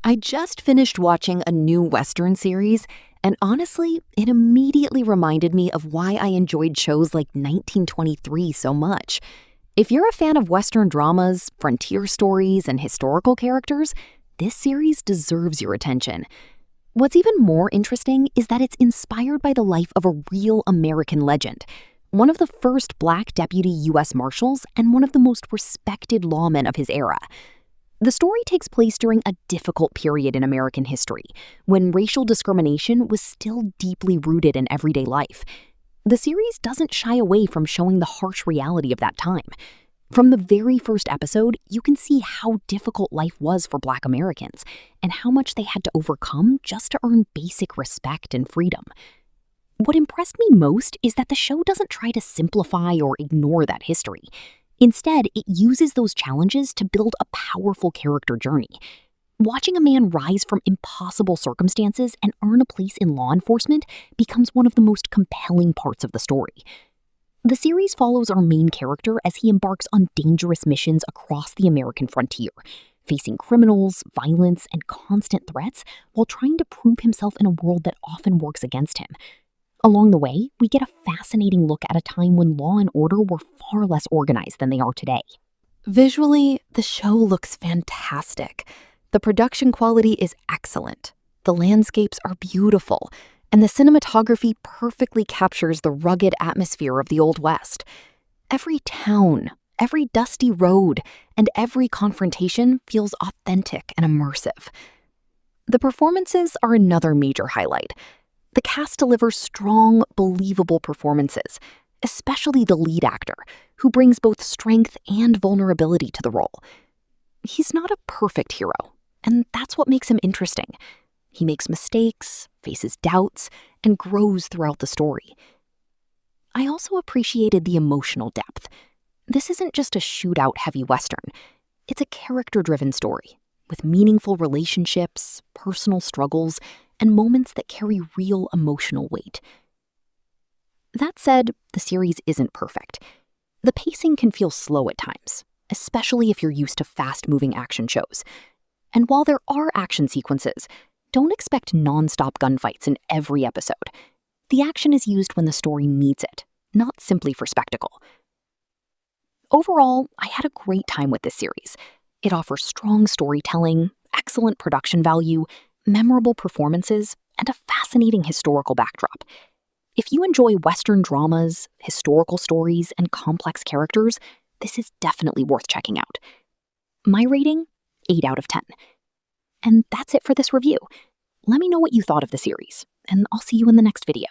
I just finished watching a new Western series, and honestly, it immediately reminded me of why I enjoyed shows like 1923 so much. If you're a fan of Western dramas, frontier stories, and historical characters, this series deserves your attention. What's even more interesting is that it's inspired by the life of a real American legend, one of the first Black deputy U.S. Marshals and one of the most respected lawmen of his era. The story takes place during a difficult period in American history, when racial discrimination was still deeply rooted in everyday life. The series doesn't shy away from showing the harsh reality of that time. From the very first episode, you can see how difficult life was for Black Americans and how much they had to overcome just to earn basic respect and freedom. What impressed me most is that the show doesn't try to simplify or ignore that history. Instead, it uses those challenges to build a powerful character journey. Watching a man rise from impossible circumstances and earn a place in law enforcement becomes one of the most compelling parts of the story. The series follows our main character as he embarks on dangerous missions across the American frontier, facing criminals, violence, and constant threats while trying to prove himself in a world that often works against him. Along the way, we get a fascinating look at a time when law and order were far less organized than they are today. Visually, the show looks fantastic. The production quality is excellent. The landscapes are beautiful, and the cinematography perfectly captures the rugged atmosphere of the Old West. Every town, every dusty road, and every confrontation feels authentic and immersive. The performances are another major highlight. The cast delivers strong, believable performances, especially the lead actor, who brings both strength and vulnerability to the role. He's not a perfect hero, and that's what makes him interesting. He makes mistakes, faces doubts, and grows throughout the story. I also appreciated the emotional depth. This isn't just a shootout-heavy Western. It's a character-driven story, with meaningful relationships, personal struggles, and moments that carry real emotional weight. That said, the series isn't perfect. The pacing can feel slow at times, especially if you're used to fast-moving action shows. And while there are action sequences, don't expect non-stop gunfights in every episode. The action is used when the story needs it, not simply for spectacle. Overall, I had a great time with this series. It offers strong storytelling, excellent production value, memorable performances, and a fascinating historical backdrop. If you enjoy Western dramas, historical stories, and complex characters, this is definitely worth checking out. My rating? 8 out of 10. And that's it for this review. Let me know what you thought of the series, and I'll see you in the next video.